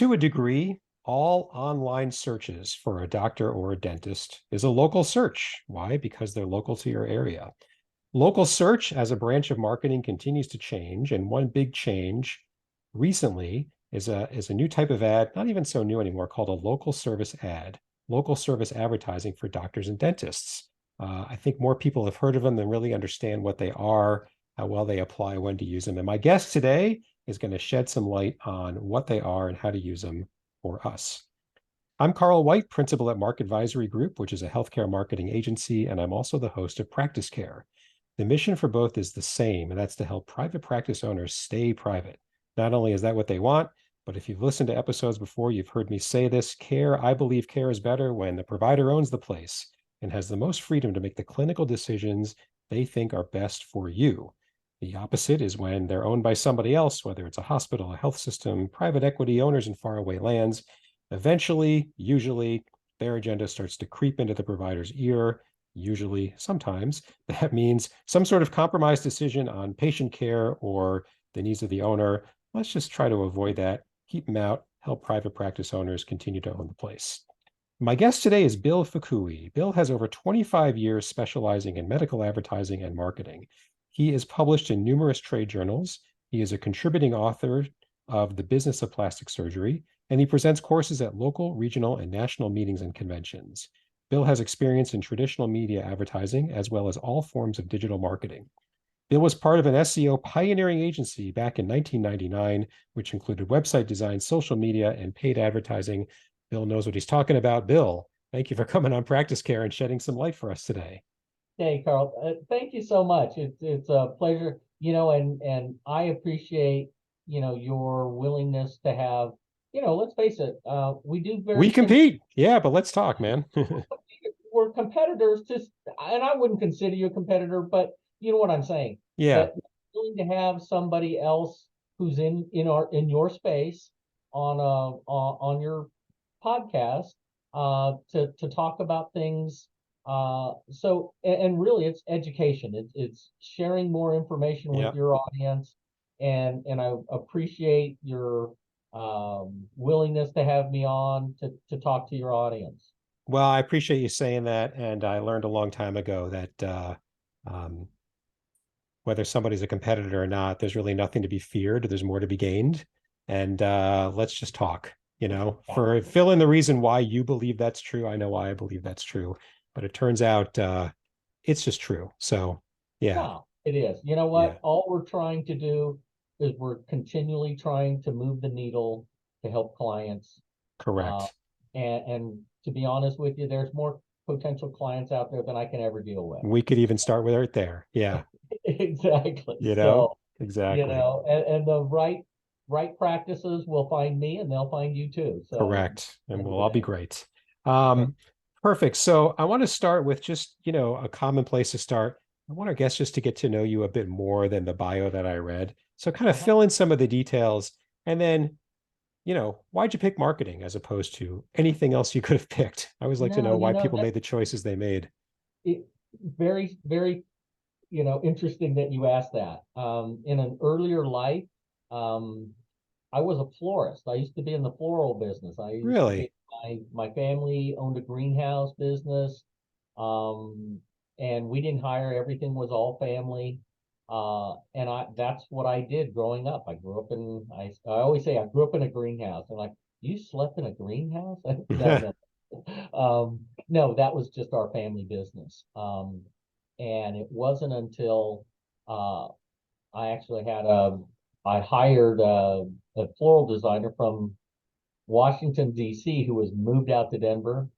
To a degree, all online searches for a doctor or a dentist is a local search. Why? Because they're local to your area. Local search as a branch of marketing continues to change, and one big change recently is a new type of ad, not even so new anymore, called a local service ad, local service advertising for doctors and dentists. I think more people have heard of them than really understand what they are, how well they apply, when to use them. And my guest today is going to shed some light on what they are and how to use them for us. I'm Carl White, principal at Mark Advisory Group, which is a healthcare marketing agency, and I'm also the host of PracticeCare. The mission for both is the same, and that's to help private practice owners stay private. Not only is that what they want, but if you've listened to episodes before, you've heard me say this, I believe care is better when the provider owns the place and has the most freedom to make the clinical decisions they think are best for you. The opposite is when they're owned by somebody else, whether it's a hospital, a health system, private equity owners in faraway lands. Eventually, usually, their agenda starts to creep into the provider's ear. Usually, sometimes, that means some sort of compromised decision on patient care or the needs of the owner. Let's just try to avoid that, keep them out, help private practice owners continue to own the place. My guest today is Bill Fukui. Bill has over 25 years specializing in medical advertising and marketing. He is published in numerous trade journals. He is a contributing author of The Business of Plastic Surgery, and he presents courses at local, regional, and national meetings and conventions. Bill has experience in traditional media advertising as well as all forms of digital marketing. Bill was part of an SEO pioneering agency back in 1999, which included website design, social media, and paid advertising. Bill knows what he's talking about. Bill, thank you for coming on PracticeCare and shedding some light for us today. Hey, Carl, thank you so much. It's a pleasure, and I appreciate, your willingness to have, let's face it, we do very We similar. compete. Yeah, but let's talk, man. We're competitors, and I wouldn't consider you a competitor, but you know what I'm saying. Yeah. That willing to have somebody else who's in your space on your podcast to talk about things. And really, it's education. It's sharing more information with Yeah. your audience, and I appreciate your willingness to have me on to talk to your audience. Well, I appreciate you saying that. And I learned a long time ago that um, whether somebody's a competitor or not, there's really nothing to be feared. There's more to be gained. And let's just talk, for fill in the reason why you believe that's true. I know why I believe that's true, but it turns out it's just true. So, yeah, No, it is. You know yeah, what? All we're trying to do is we're continually trying to move the needle to help clients. Uh, correct. and to be honest with you, there's more potential clients out there than I can ever deal with. We could even start with right there. Yeah, Exactly. you know, So, exactly. and the right practices will find me and they'll find you too. So Correct. at the And end of we'll the all be day. great. Um, Perfect. So I want to start with just, a common place to start. I want our guests just to get to know you a bit more than the bio that I read. So kind of Uh-huh. fill in some of the details and then, why'd you pick marketing as opposed to anything else you could have picked? I always like to No, know why people made the choices they made. it very, very, interesting that you asked that. In an earlier life, um, I was a florist. I used to be in the floral business. I used to be Really? my family owned a greenhouse business. Um, and we didn't hire, everything was all family. And that's what I did growing up. I always say I grew up in a greenhouse. And like, you slept in a greenhouse? No, no. No, that was just our family business. And it wasn't until uh, I actually I hired a floral designer from Washington, D.C., who was moved out to Denver.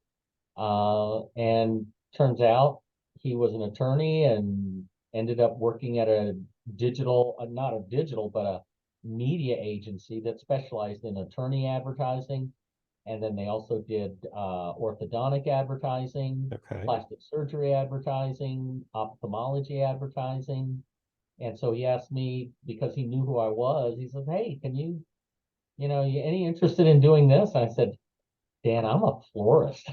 And turns out he was an attorney and ended up working at a not a digital, but a media agency that specialized in attorney advertising. And then they also did orthodontic advertising, Okay. plastic surgery advertising, ophthalmology advertising. And so he asked me because he knew who I was. He said, "Hey, you any interested in doing this?" I said, "Dan, I'm a florist.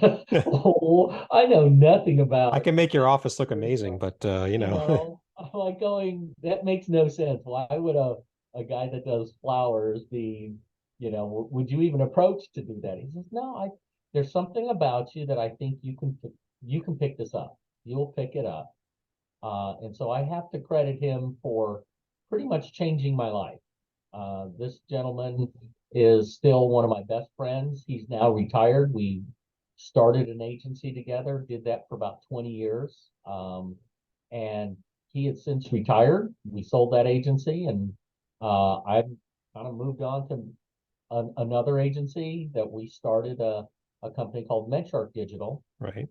Oh, I know nothing I about, can make your office look amazing, but I'm like going, that makes no sense. Why would a guy that does flowers be, Would you even approach to do that? He says, no, there's something about you that I think you can pick this up. You'll pick it up. And so I have to credit him for pretty much changing my life. This gentleman is still one of my best friends. He's now retired. We started an agency together, did that for about 20 years. And he had since retired. We sold that agency, and I've kind of moved on to another agency that we started a company called Medshark Digital. Right.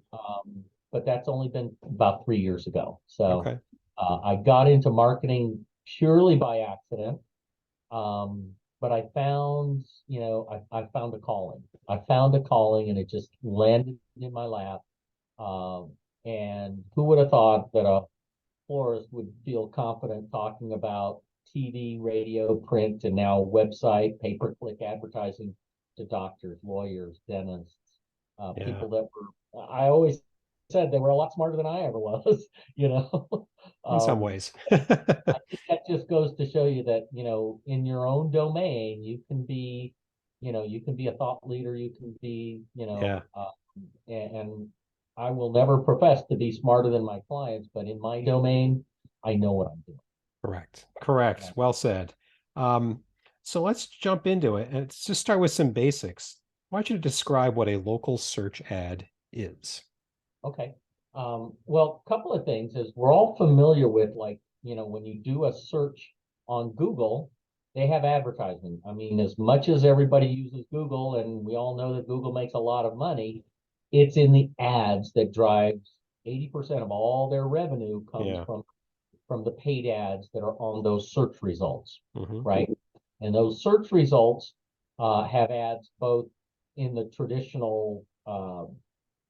But that's only been about 3 years ago. So Okay. I got into marketing purely by accident. But I found, I found a calling. I found a calling, and it just landed in my lap. And who would have thought that a florist would feel confident talking about TV, radio, print, and now website, pay-per-click advertising to doctors, lawyers, dentists, Yeah. people that I always said they were a lot smarter than I ever was, you know. In some Um, ways. I think that just goes to show you that, in your own domain, you can be a thought leader, you can be, Yeah. and I will never profess to be smarter than my clients, but in my domain, I know what I'm doing. Correct. Correct. Yeah. Well said. Um, so let's jump into it, and let's just start with some basics. I want you to describe what a local search ad is. Okay. Well, a couple of things is we're all familiar with, like, when you do a search on Google, they have advertising. I mean, as much as everybody uses Google, and we all know that Google makes a lot of money, it's in the ads that drives 80% of all their revenue comes Yeah. from the paid ads that are on those search results, Hmm. right? And those search results have ads both in the traditional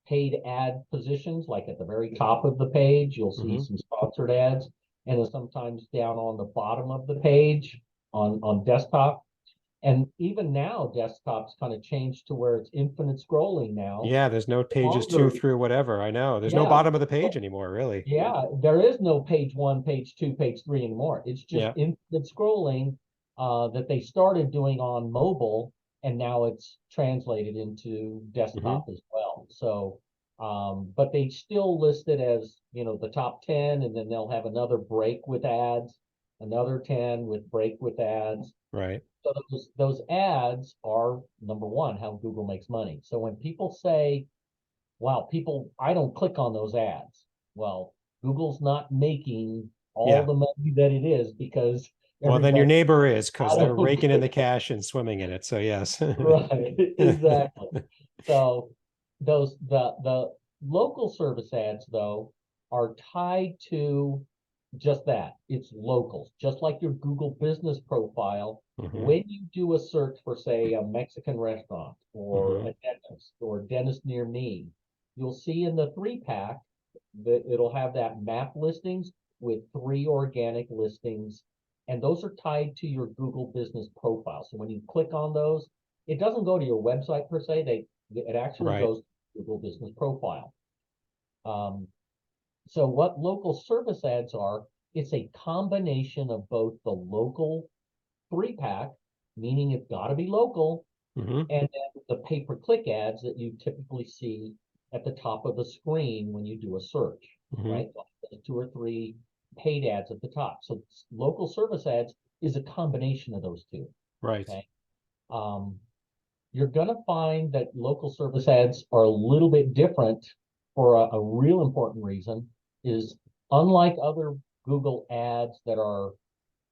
paid ad positions, like at the very top of the page, you'll see Hmm. some sponsored ads, and then sometimes down on the bottom of the page on desktop. And even now, desktop's kind of changed to where it's infinite scrolling now. Yeah, there's no pages two Longer, through whatever. I know. There's no yeah. bottom of the page anymore, really. Yeah, there is no page one, page two, page three anymore. It's just Yeah. infinite scrolling that they started doing on mobile, and now it's translated into Hmm. desktop as well. So, but they still list it as, the top 10, and then they'll have another break with ads, another 10 with break with ads. Right. So those ads are number one, how Google makes money. So when people say, wow, I don't click on those ads. Well, Google's not making all Yeah. the money that it is because Well, then your everybody, neighbor is because I they're don't raking in click. the cash and swimming in it. So yes. Right, exactly. So the local service ads though are tied to just that. It's locals, just like your Google business profile. Hmm. When you do a search for, say, a Mexican restaurant or Hmm. a dentist near me, you'll see in the three pack that it'll have that map listings with three organic listings, and those are tied to your Google business profile. So when you click on those, it doesn't go to your website per se. It actually Right. goes to Google business profile. Um, so what local service ads are, it's a combination of both the local three pack, meaning it's got to be local, Hmm. and then the pay-per-click ads that you typically see at the top of the screen when you do a search, Hmm. right? Like two or three paid ads at the top. So local service ads is a combination of those two. Right. Okay. Um, you're going to find that local service ads are a little bit different for a real important reason is, unlike other Google ads that are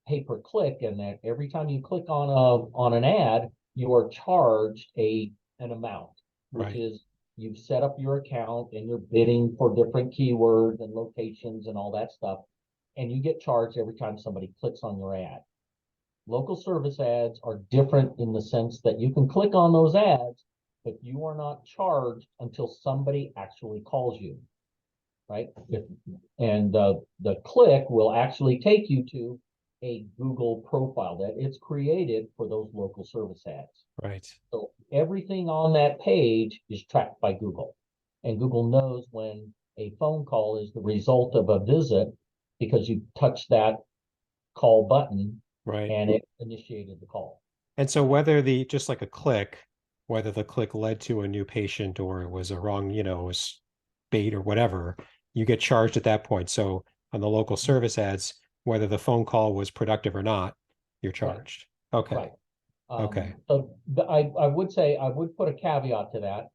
pay per click, and that every time you click on an ad, you are charged an amount, which Right. is, you've set up your account and you're bidding for different keywords and locations and all that stuff, and you get charged every time somebody clicks on your ad. Local service ads are different in the sense that you can click on those ads, but you are not charged until somebody actually calls you, right? And the click will actually take you to a Google profile that it's created for those local service ads. Right. So everything on that page is tracked by Google. And Google knows when a phone call is the result of a visit because you touch that call button Right. and it initiated the call. And so whether the just like a click, whether the click led to a new patient or it was a wrong, it was bait or whatever, you get charged at that point. So on the local service ads, whether the phone call was productive or not, you're Right, charged. Okay. right. Okay. I would say, I would put a caveat to that.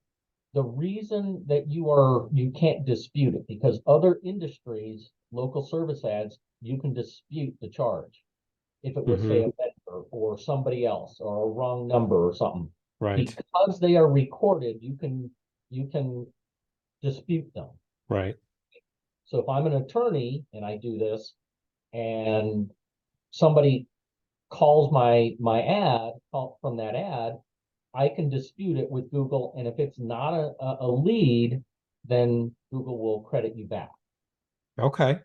The reason that you can't dispute it, because other industries, local service ads, you can dispute the charge. If it was, say, Hmm. a vendor or somebody else or a wrong number or something, Right. because they are recorded, you can dispute them. Right. So if I'm an attorney and I do this and somebody calls from that ad, I can dispute it with Google. And if it's not a lead, then Google will credit you back. Okay.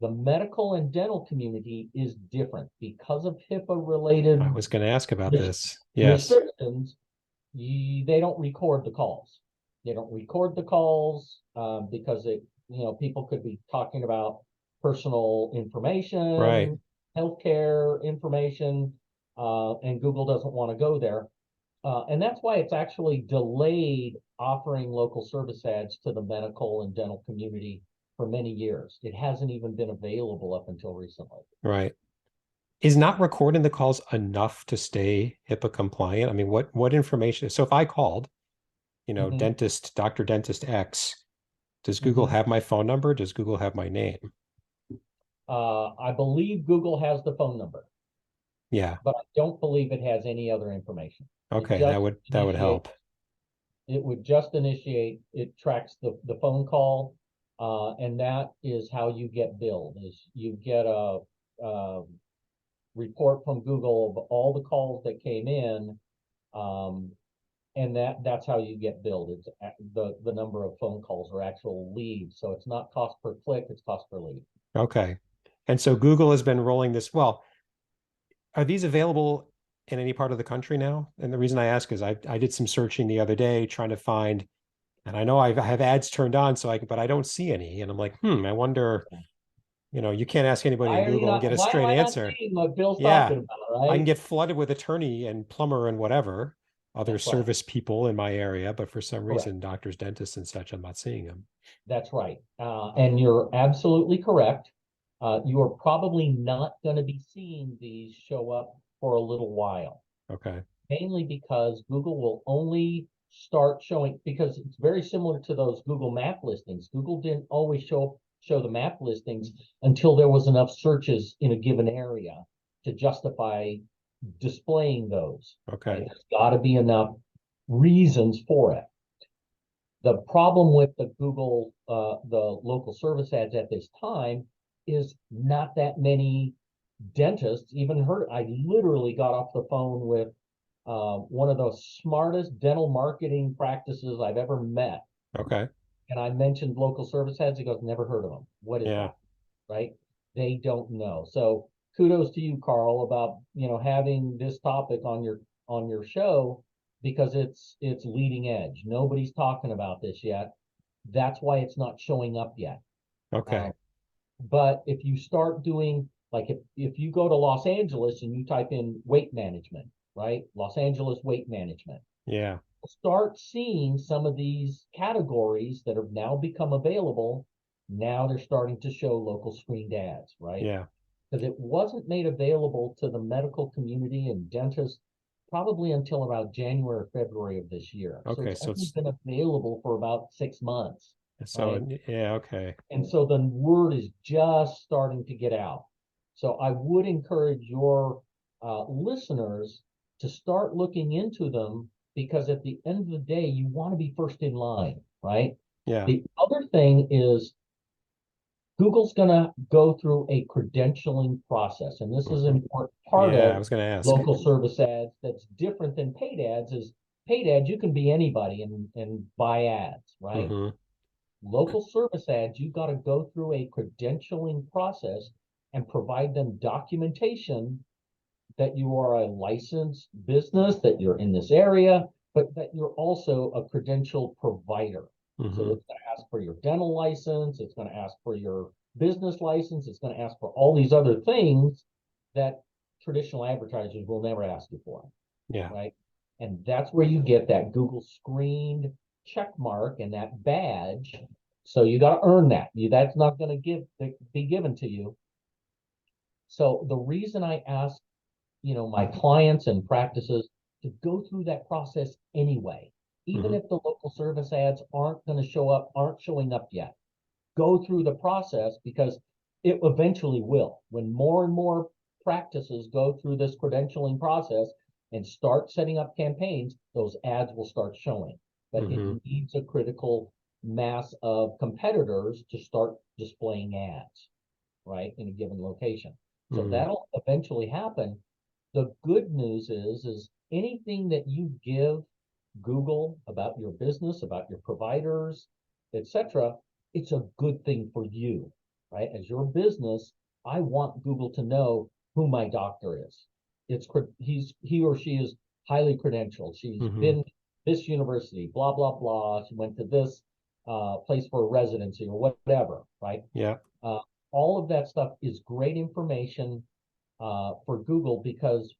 The medical and dental community is different because of HIPAA related I was going to ask about this. Yes. restrictions. They don't record the calls. They don't record the calls because people could be talking about personal Right. information, healthcare information, and Google doesn't want to go there. And that's why it's actually delayed offering local service ads to the medical and dental community for many years. It hasn't even been available up until recently. Right. Is not recording the calls enough to stay HIPAA compliant? I mean, what information? So if I called, Mm-hmm, Dr. Dentist X, does Google mm-hmm. have my phone number? Does Google have my name? I believe Google has the phone number, Yeah. but I don't believe it has any other information. It Okay, just that would initiate, help. it would just initiate, it tracks the phone call, and that is how you get billed, is you get a report from Google of all the calls that came in, um, and that's how you get billed. It's the number of phone calls or actual leads. So it's not cost per click, it's cost per lead. Okay. And so Google has been rolling this. Well, are these available in any part of the country now? And the reason I ask is I did some searching the other day trying to find, and I know I have ads turned on, but I don't see any. And I'm like, I wonder, you can't ask anybody in Google and get a Why am straight I not answer. seeing what Bill's Yeah, talking about, I can right? get flooded with attorney and plumber and whatever other That's right. service people in my area, but for some Correct. reason, doctors, dentists, and such, I'm not seeing them. That's right. And you're absolutely correct. You are probably not going to be seeing these show up for a little while, Okay. mainly because Google will only start showing, because it's very similar to those Google map listings. Google didn't always show the map listings until there was enough searches in a given area to justify displaying those, right? Okay. There's got to be enough reasons for it. The problem with the local service ads at this time is not that many dentists even heard. I literally got off the phone with one of the smartest dental marketing practices I've ever met. Okay. And I mentioned local service ads. He goes, never heard of them. What is Yeah. that? Right? They don't know. So kudos to you, Carl, about having this topic on your show, because it's leading edge. Nobody's talking about this yet. That's why it's not showing up yet. Okay. But if you start doing, like, if you go to Los Angeles and you type in weight management, right? Los Angeles weight management, Yeah. start seeing some of these categories that have now become available. Now they're starting to show local screened ads, right? Yeah. Because it wasn't made available to the medical community and dentists probably until about January or February of this year. So Okay. it's So only it's been available for about 6 months, so right? yeah. Okay. And so the word is just starting to get out. So I would encourage your listeners to start looking into them, because at the end of the day, you want to be first in line, right? Yeah. The other thing is Google's going to go through a credentialing process, and this is an Hmm. important part Yeah. I of was going to ask. local service ads that's different than paid ads. Is paid ads, you can be anybody and buy ads, right? Hmm. Local service ads, you've got to go through a credentialing process and provide them documentation that you are a licensed business, that you're in this area, but that you're also a credential provider. So Hmm. it's going to ask for your dental license, it's going to ask for your business license, it's going to ask for all these other things that traditional advertisers will never ask you for. Yeah. right? And that's where you get that Google screened check mark and that badge. So you got to earn that. That's not going to be given to you. So the reason I ask, my clients and practices to go through that process anyway, even Hmm. if the local service ads aren't showing up yet, go through the process because it eventually will. When more and more practices go through this credentialing process and start setting up campaigns, those ads will start showing. But it Hmm. needs a critical mass of competitors to start displaying ads, right, in a given location. So Hmm. that'll eventually happen. The good news is anything that you give Google about your business, about your providers, etc., it's a good thing for you, right? As your business, I want Google to know who my doctor is. He or she is highly credentialed. She's Hmm. been this university, blah blah blah. She went to this place for a residency or whatever, right? Yeah. Uh, all of that stuff is great information for Google because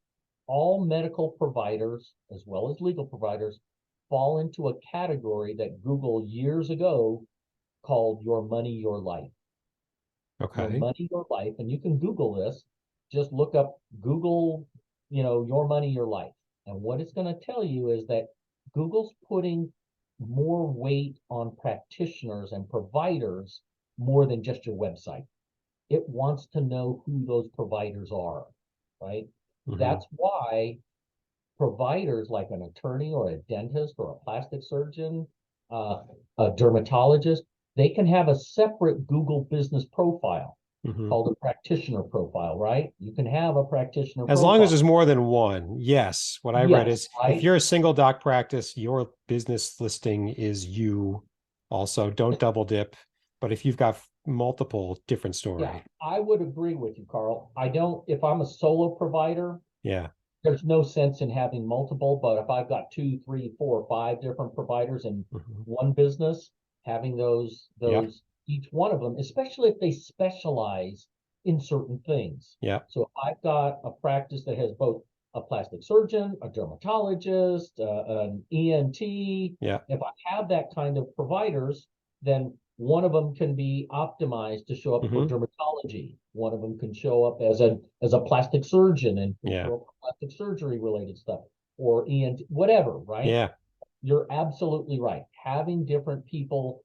all medical providers, as well as legal providers, fall into a category that Google years ago called Your Money, Your Life. Your Okay. Money, Your Life. And you can Google this. Just look up Google, Your Money, Your Life. And what it's going to tell you is that Google's putting more weight on practitioners and providers more than just your website. It wants to know who those providers are, right? Hmm. That's why providers like an attorney or a dentist or a plastic surgeon, a dermatologist, they can have a separate Google business profile Hmm. called a practitioner profile, right? You can have a practitioner As long as profile. there's more than one. Yes. What I read Yes, is if right? you're a single doc practice, your business listing is you. Also, don't double dip. But if you've got multiple, different Yeah, story. I would agree with you, Carl. I don't, if I'm a solo provider, Yeah. there's no sense in having multiple, but if I've got two, three, four, five different providers in Hmm. one business, having Yep. each one of them, especially if they specialize in certain things. Yep. So if I've got a practice that has both a plastic surgeon, a dermatologist, an ENT, Yep. if I have that kind of providers, then one of them can be optimized to show up for Hmm. dermatology. One of them can show up as a plastic surgeon and can Yeah. show up for plastic surgery related stuff or ENT, whatever, right? Yeah. You're absolutely right. Having different people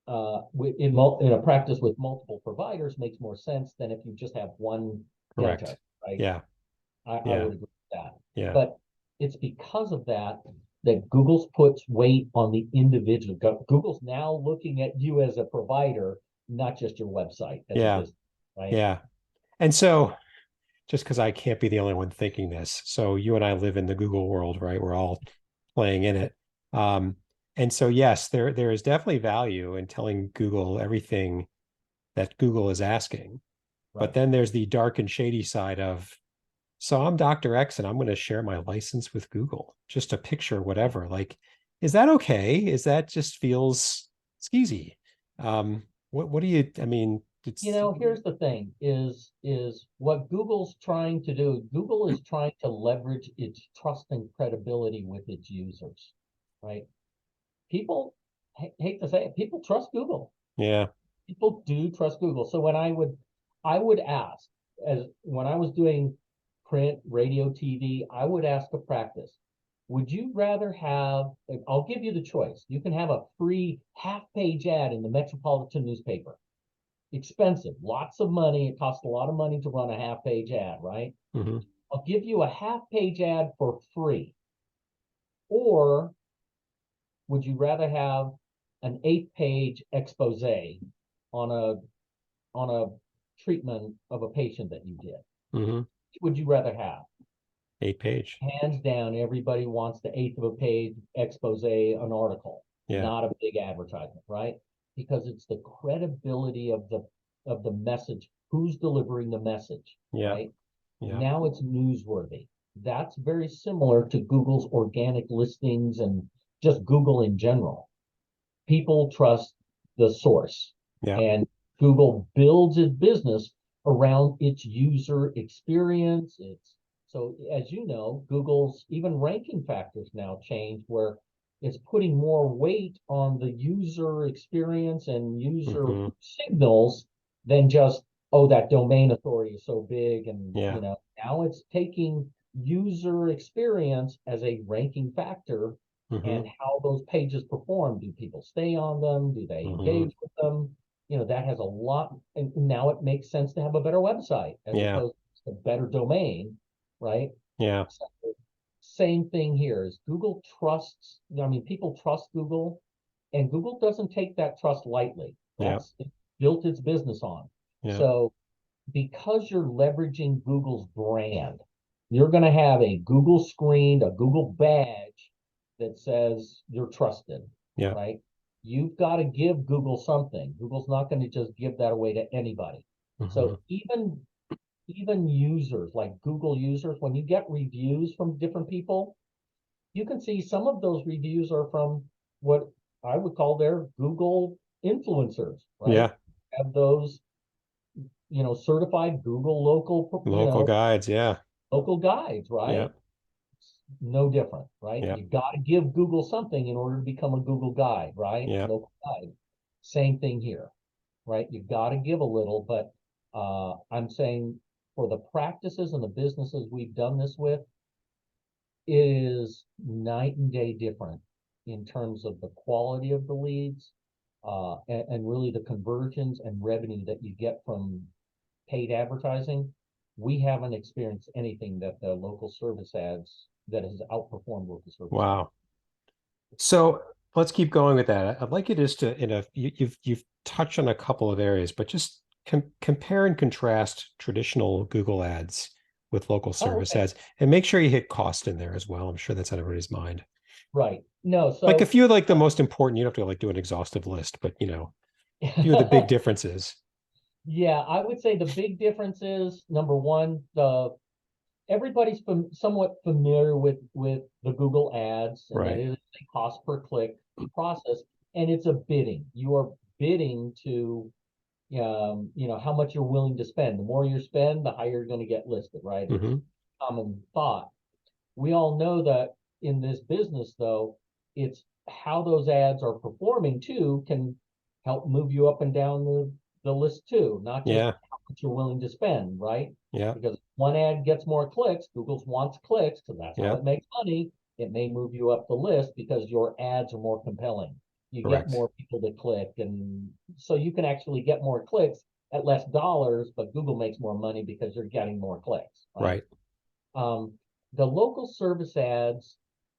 in a practice with multiple providers makes more sense than if you just have one Correct. dentist, right? Yeah. I Yeah. would agree with that. Yeah. But it's because of that that Google's puts weight on the individual. Google's now looking at you as a provider, not just your website as a Yeah. business, right? Yeah. And so just because I can't be the only one thinking this. So you and I live in the Google world, right? We're all playing in it. Um, and so yes, there is definitely value in telling Google everything that Google is asking. But Right. then there's the dark and shady side of, so I'm Dr. X and I'm going to share my license with Google, just a picture, whatever. Like, is that okay? Is that just feels skeezy? What do you, I mean, it's, Here's the thing is what Google's trying to do. Google is trying to leverage its trust and credibility with its users, right? People hate to say it, people trust Google. yeah. People do trust Google. So I would ask, as when I was doing print, radio, TV, I would ask a practice, would you rather have, I'll give you the choice. You can have a free half-page ad in the Metropolitan newspaper. Expensive, lots of money. It costs a lot of money to run a half-page ad, right? Hmm. I'll give you a half-page ad for free. Or would you rather have an 8-page expose on a on a treatment of a patient that you did? Hmm. Would you rather have? 8 page. Hands down, everybody wants the eighth of a page expose, an article, Yeah. not a big advertisement, right? Because it's the credibility of the message, who's delivering the message, Yeah. right? Yeah. Now it's newsworthy. That's very similar to Google's organic listings and just Google in general. People trust the source. Yeah. And Google builds its business around its user experience, its So as you know, Google's even ranking factors now change where it's putting more weight on the user experience and user Hmm. signals than just, oh, that domain authority is so big. And, Yeah. now it's taking user experience as a ranking factor Hmm. and how those pages perform. Do people stay on them? Do they Hmm. engage with them? That has a lot. And now it makes sense to have a better website as Yeah. opposed to a better domain, right? Yeah. So, same thing here is Google trusts, I mean, people trust Google, and Google doesn't take that trust lightly. Yeah. That's it built its business on. Yeah. So because you're leveraging Google's brand, you're going to have a Google screen, a Google badge that says you're trusted, Yeah. right? You've got to give Google something. Google's not going to just give that away to anybody. Hmm. So even users like Google users, when you get reviews from different people, you can see some of those reviews are from what I would call their Google influencers, right? Yeah. Have those, certified Google local, Local guides. Yeah. local guides, Yeah. right? No different, right? Yeah. You got to give Google something in order to become a Google guide, right? Yeah. Local guide. Same thing here, right? You got to give a little, but I'm saying for the practices and the businesses we've done this with, it is night and day different in terms of the quality of the leads, and really the conversions and revenue that you get from paid advertising. We haven't experienced anything that the local service ads that has outperformed local service ads. Wow. So let's keep going with that. I'd like you just to, you've touched on a couple of areas, but just compare and contrast traditional Google ads with local Oh, service okay. ads, and make sure you hit cost in there as well. I'm sure that's on everybody's mind. Right. No, Like a so few like the most important, you don't have to like do an exhaustive list, but a few of the big differences. yeah, I would say the big difference is number one, the everybody's somewhat familiar with the Google ads and that Right. it is a cost per click process and it's a bidding. You are bidding to how much you're willing to spend. The more you spend, the higher you're going to get listed, right? It's Hmm. common thought. We all know that in this business, though, it's how those ads are performing too can help move you up and down the list too, not just Yeah. how much you're willing to spend, right? Yeah. Because one ad gets more clicks, Google wants clicks because that's how Yeah. it makes money. It may move you up the list because your ads are more compelling. You get Correct. more people to click, and so you can actually get more clicks at less dollars, but Google makes more money because you're getting more clicks, right? Right. Um, the local service ads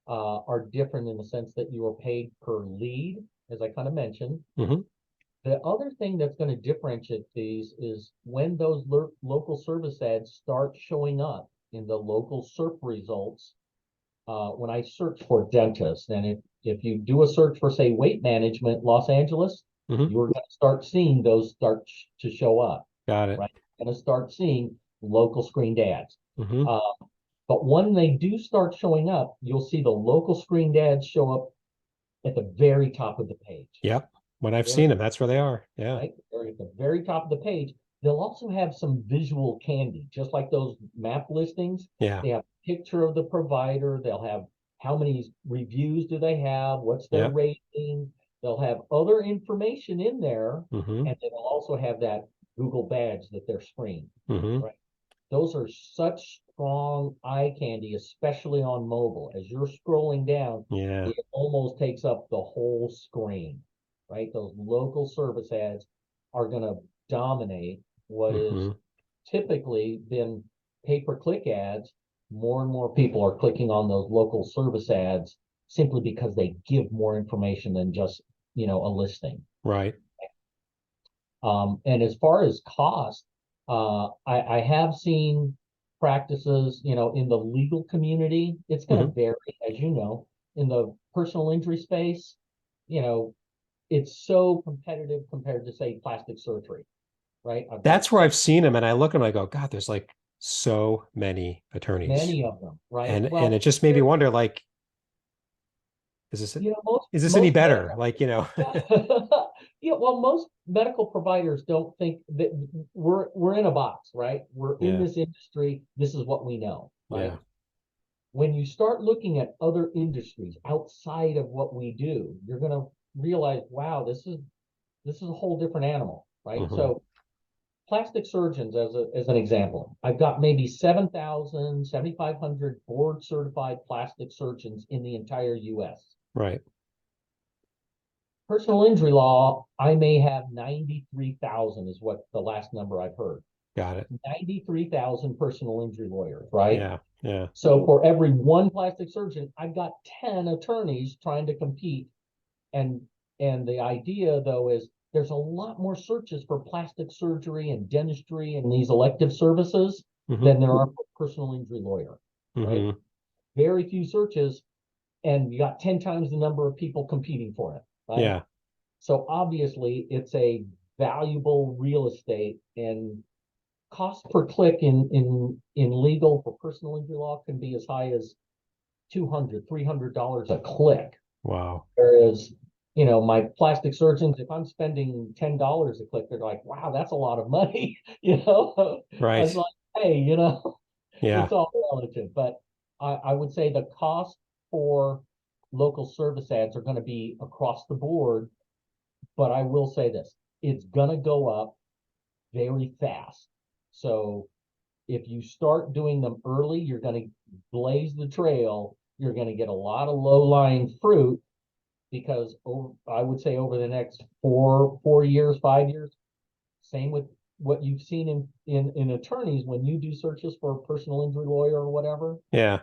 are different in the sense that you are paid per lead, as I kind of mentioned. Hmm. The other thing that's going to differentiate these is when those local service ads start showing up in the local SERP results. When I search for dentist, and if you do a search for, say, weight management, Los Angeles, Hmm. you're going to start seeing those start to show up, Got it. right? You're going to start seeing local screened ads. Hmm. Uh, but when they do start showing up, you'll see the local screened ads show up at the very top of the page. Yep. When I've Very, seen them, that's where they are. Yeah. right? They're at the very top of the page. They'll also have some visual candy, just like those map listings. Yeah. They have a picture of the provider. They'll have how many reviews do they have? What's their Yep. rating? They'll have other information in there, Hmm. and they'll also have that Google badge that they're screened, Hmm. right? Those are such strong eye candy, especially on mobile. As you're scrolling down, Yeah. it almost takes up the whole screen, right? Those local service ads are going to dominate what is Hmm. typically been pay-per-click ads. More and more people are clicking on those local service ads simply because they give more information than just, a listing. Right. And as far as cost, I have seen practices, in the legal community. It's going to Hmm. vary, as you know, in the personal injury space. You know, it's so competitive compared to, say, plastic surgery, right? I've got That's where so I've seen them, and I look and I go, God, there's like so many attorneys, many of them, right? and it Well, just made me wonder, like, is this most is this any most better? medical Like, Yeah. Yeah, well, most medical providers don't think that we're in a box, right? We're in yeah, this industry. This is what we know. Yeah. right? When you start looking at other industries outside of what we do, you're going to realize, wow, this is a whole different animal, right? Hmm. So plastic surgeons, as an example, I've got maybe 7,000, 7,500 board certified plastic surgeons in the entire US. Right. Personal injury law, I may have 93,000 is what the last number I've heard. Got it. 93,000 personal injury lawyers, right? Yeah. Yeah. So for every one plastic surgeon, I've got 10 attorneys trying to compete. And and the idea though is there's a lot more searches for plastic surgery and dentistry and these elective services Hmm. than there are for personal injury lawyer, right? Hmm. Very few searches, and you got 10 times the number of people competing for it, right? Yeah. So obviously it's a valuable real estate, and cost per click in legal for personal injury law can be as high as $200, $300 a click. Wow. Whereas, my plastic surgeons, if I'm spending $10 a click, they're like, wow, that's a lot of money. I was Right. like, hey, Yeah. it's all relative. But I would say the cost for local service ads are going to be across the board. But I will say this, it's going to go up very fast. So if you start doing them early, you're going to blaze the trail. You're going to get a lot of low-lying fruit because I would say over the next 4 years, 5 years, same with what you've seen in attorneys when you do searches for a personal injury lawyer or whatever, Yeah.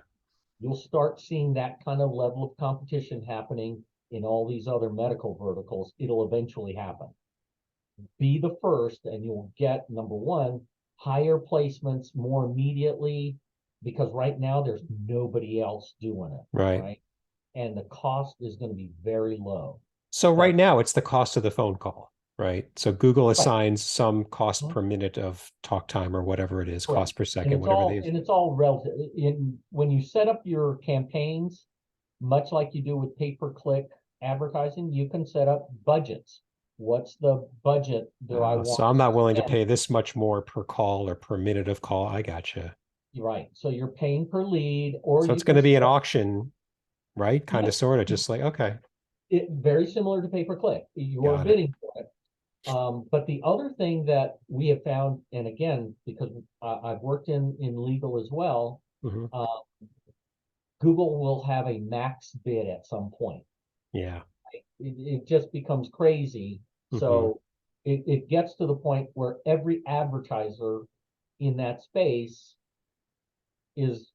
you'll start seeing that kind of level of competition happening in all these other medical verticals. It'll eventually happen. Be the first, and you'll get number one, higher placements more immediately because right now there's nobody else doing it, Right. right? And the cost is going to be very low. So right But now it's the cost of the phone call, right? So Google right, assigns some cost mhm, per minute of talk time or whatever it is, correct. cost per And second, it's whatever it all is. and it's all relative. When you set up your campaigns, much like you do with pay-per-click advertising, you can set up budgets. What's the budget do I So want I'm not to willing to spend? pay this much more per call or per minute of call. I gotcha. Right. So you're paying per lead, or So it's you going can to be set an up, auction, right? Kind of, yep, sort of, just like, okay, it very similar to pay-per-click. You're got it. bidding for it. But the other thing that we have found, and again, because I've worked in legal as well, Hmm. uh, Google will have a max bid at some point. Yeah. It just becomes crazy. Hmm. So it gets to the point where every advertiser in that space is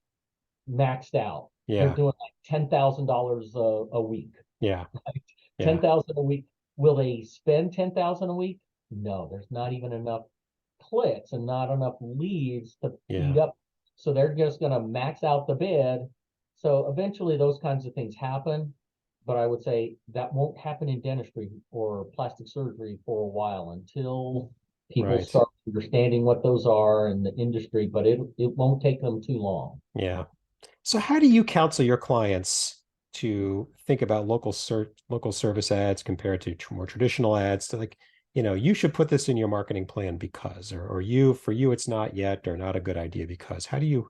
maxed out. They're Yeah. doing like $10,000 a week. Yeah. Ten Yeah. thousand a week. Will they spend 10,000 a week? No, there's not even enough clicks and not enough leads to feed Yeah. up. So they're just going to max out the bid. So eventually those kinds of things happen. But I would say that won't happen in dentistry or plastic surgery for a while until people Right. start understanding what those are in the industry, but it won't take them too long. Yeah. So how do you counsel your clients to think about local service ads compared to more traditional ads to like, you should put this in your marketing plan because, or for you, it's not yet or not a good idea because how do you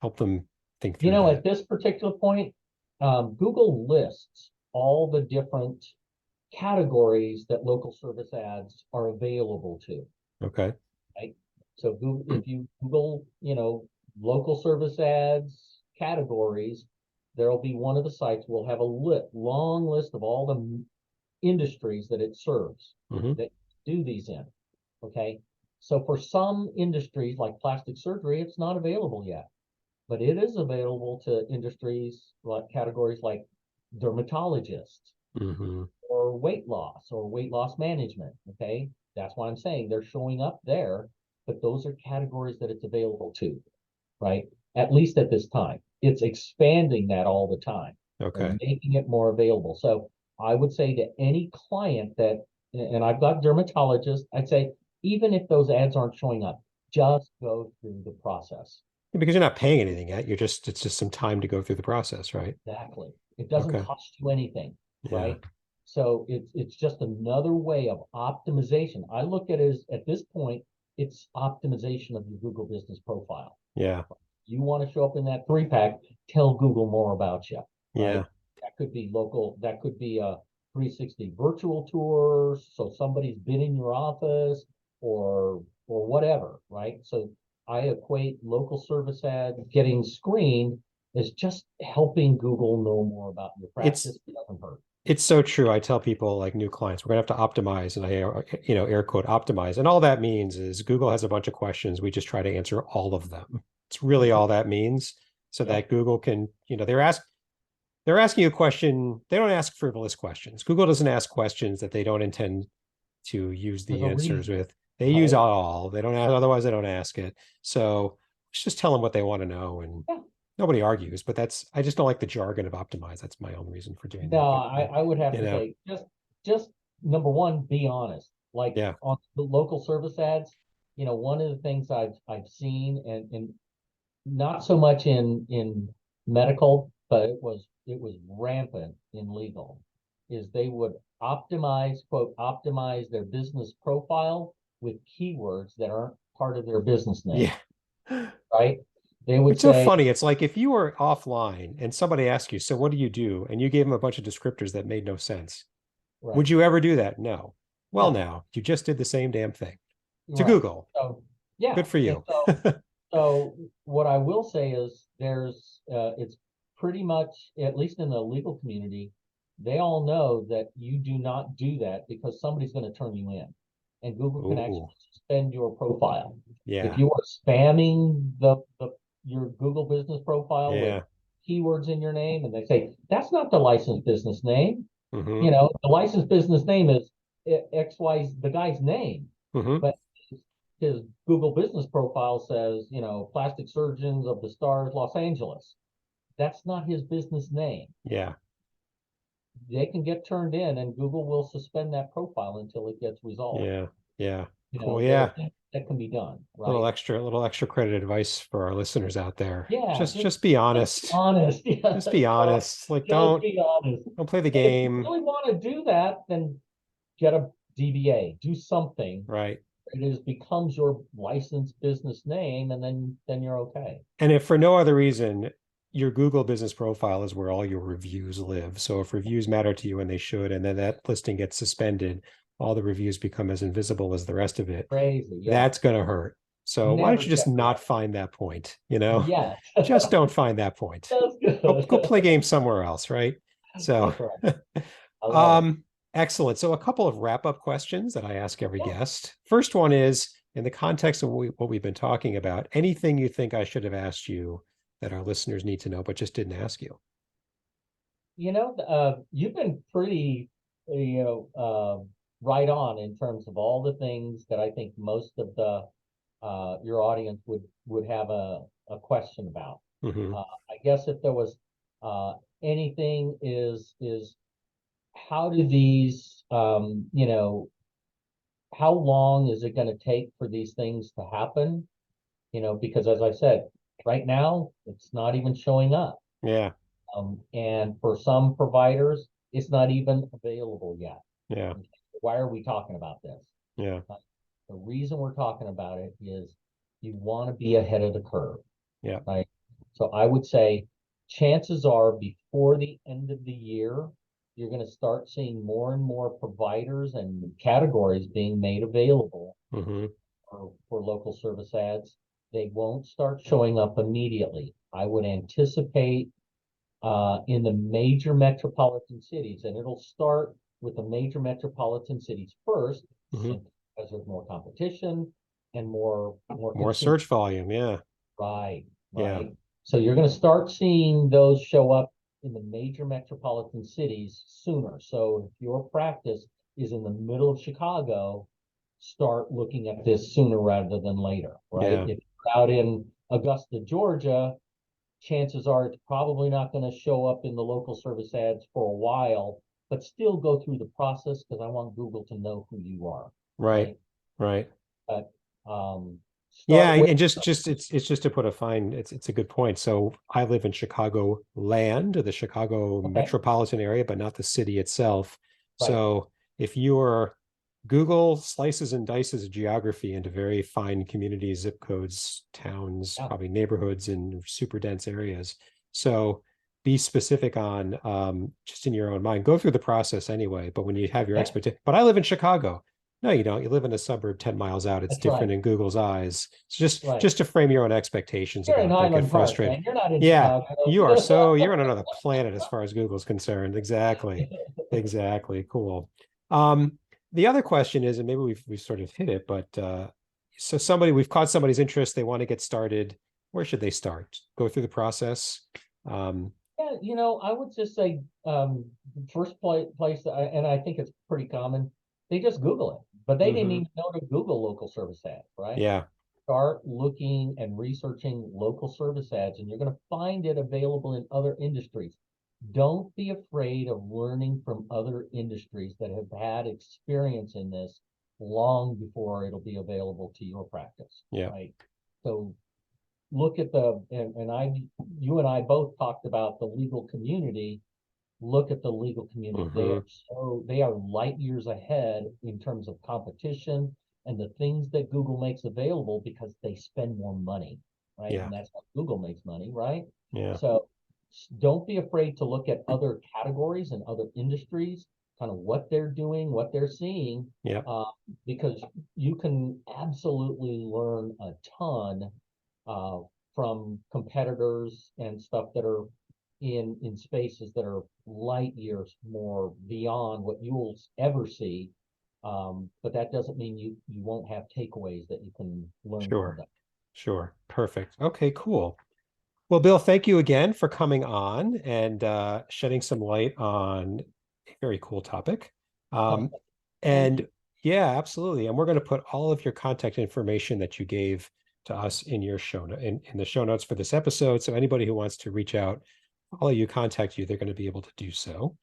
help them think through At that? this particular point, Google lists all the different categories that local service ads are available to, Okay. right? So Google, if you Google, local service ads categories, there'll be one of the sites will have a long list of all the industries that it serves Hmm. that do these in. Okay. So for some industries like plastic surgery, it's not available yet, but it is available to industries like categories like dermatologists Hmm. or weight loss management. Okay. That's why I'm saying they're showing up there, but those are categories that it's available to, right? At least at this time. It's expanding that all the time. They're Okay. making it more available. So I would say to any client that, and I've got dermatologists, I'd say, even if those ads aren't showing up, just go through the process. Because you're not paying anything yet. It's just some time to go through the process, right? Exactly. It doesn't Okay. cost you anything, Yeah. right? So it's just another way of optimization. I look at it as at this point, it's optimization of your Google business profile. Yeah. you want to show up in that 3-pack, tell Google more about you, Yeah. right? That could be local, that could be a 360 virtual tour. So somebody's been in your office or whatever, right? So I equate local service ad getting screened as just helping Google know more about your It's practice. It doesn't hurt. it's so true. I tell people like new clients, we're gonna have to optimize, and air quote optimize. And all that means is Google has a bunch of questions. We just try to answer all of them. It's really all that means. So Yeah. that Google can, they're asking you a question. They don't ask frivolous questions. Google doesn't ask questions that they don't intend to use There's the a answers reason, with. They use right? all. They don't ask, otherwise they don't ask it. So just tell them what they want to know, and Yeah. nobody argues. But I just don't like the jargon of optimize. That's my own reason for doing No, that. But I would have you to know, say just number one, be honest. Like yeah, on the local service ads, one of the things I've seen and not so much in medical, but it was rampant in legal, is they would optimize their business profile with keywords that aren't part of their business name, yeah. right? They would It's so say, funny. It's like if you were offline and somebody asked you, "So what do you do?" and you gave them a bunch of descriptors that made no sense. right, Would you ever do that? No. Well, no, now you just did the same damn thing to right. Google. So yeah, Good for and you. so what I will say is it's pretty much, at least in the legal community, they all know that you do not do that because somebody's going to turn you in. And Google can Oh, actually suspend your profile. If yeah, you are spamming your Google business profile with yeah. keywords in your name and they say, that's not the licensed business name. Mm-hmm. The licensed business name is XY, the guy's name. Mm-hmm. But his Google business profile says, plastic surgeons of the stars, Los Angeles. That's not his business name. Yeah, They can get turned in and Google will suspend that profile until it gets resolved. yeah, yeah. Cool. There are Yeah. things that can be done, right? Little extra credit advice for our listeners out there. Yeah, Just be just be honest. honest. Yeah, Just be so honest. Like just be honest. don't play the And if you game. really want to do that, then get a DBA, do something. Right. Becomes your licensed business name, and then you're okay. And if for no other reason, your Google business profile is where all your reviews live. So if reviews matter to you, and they should, and then that listing gets suspended, all the reviews become as invisible as the rest of it. Crazy, yeah. That's going to hurt. So why don't Never you just check for not that. find that point? You know, Yes. just don't find that point. That's Go play good. games somewhere else, right? So, That's right. I love it. um, excellent. So a couple of wrap-up questions that I ask every Yeah. guest. First one is, in the context of what we've been talking about, anything you think I should have asked you that our listeners need to know, but just didn't ask you? You've been pretty, right on in terms of all the things that I think most of your audience would have a question about. Mm-hmm. I guess if there was anything is how do these, how long is it going to take for these things to happen? Because as I said, right now it's not even showing up. Yeah. And for some providers, it's not even available yet. Yeah. Why are we talking about this? Yeah. Uh, the reason we're talking about it is you want to be ahead of the curve, Yeah. right? So I would say chances are before the end of the year, you're going to start seeing more and more providers and categories being made available Mm-hmm. for local service ads. They won't start showing up immediately. I would anticipate in the major metropolitan cities, and it'll start with the major metropolitan cities first, Mm-hmm. simply because there's more competition and more More consumers. search volume. Yeah. Right, Yeah. right. So you're going to start seeing those show up in the major metropolitan cities sooner. So if your practice is in the middle of Chicago, start looking at this sooner rather than later, right? Yeah. If you're out in Augusta, Georgia, chances are it's probably not going to show up in the local service ads for a while, but still go through the process because I want Google to know who you are, Right. right? Right. But Yeah, start with and just it's just to put a fine, it's a good point. So I live in Chicago land, the Chicago okay, metropolitan area, but not the city itself. right, So if you're Google slices and dices geography into very fine communities, zip codes, towns, Yeah. probably neighborhoods in super dense areas. So be specific on just in your own mind. Go through the process anyway, but when you have your Yeah, expectation, but I live in Chicago. No, you don't. You live in a suburb 10 miles out. It's that's different right. in Google's eyes. So Right. just to frame your own expectations You're in about, don't get Highland Park, frustrated. man. You're not in Yeah, Chicago. you're on another planet as far as Google's concerned. Exactly. Exactly. Cool. Um, the other question is, and maybe we've sort of hit it, but so we've caught somebody's interest, they want to get started. Where should they start? Go through the process. Um, Yeah, I would just say first place, and I think it's pretty common. They just Google it, but they didn't mhm. even know to Google local service ads, right? Yeah, Start looking and researching local service ads, and you're going to find it available in other industries. Don't be afraid of learning from other industries that have had experience in this long before it'll be available to your practice, yeah, right? So look at you and I both talked about the legal community. Look at the legal community. hmm, They are light years ahead in terms of competition and the things that Google makes available because they spend more money, right? yeah, And that's how Google makes money, right? yeah, So don't be afraid to look at other categories and other industries, kind of what they're doing, what they're seeing, yeah, uh, because you can absolutely learn a ton uh, from competitors and stuff that are in spaces that are light years more beyond what you'll ever see. But that doesn't mean you won't have takeaways that you can learn from sure, them. sure. Perfect. Okay, cool. Well, Bill, thank you again for coming on and shedding some light on a very cool topic. Um, Thank you. and yeah, absolutely. And we're going to put all of your contact information that you gave to us in your in the show notes for this episode. So anybody who wants to reach out, follow you, contact you, they're going to be able to do so.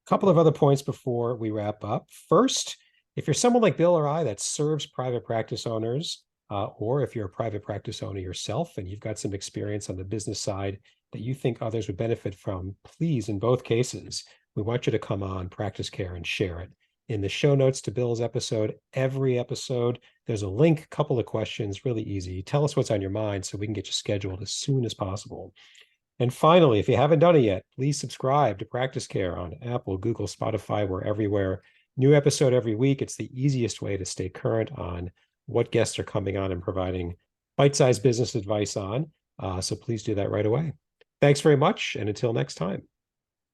A couple of Super. other points before we wrap up. First, if you're someone like Bill or I that serves private practice owners, or if you're a private practice owner yourself and you've got some experience on the business side that you think others would benefit from, please, in both cases, we want you to come on PracticeCare and share it. In the show notes to Bill's episode, every episode, there's a link, couple of questions, really easy. Tell us what's on your mind so we can get you scheduled as soon as possible. And finally, if you haven't done it yet, please subscribe to PracticeCare on Apple, Google, Spotify. We're everywhere. New episode every week. It's the easiest way to stay current on what guests are coming on and providing bite-sized business advice on. So please do that right away. Thanks very much. And until next time.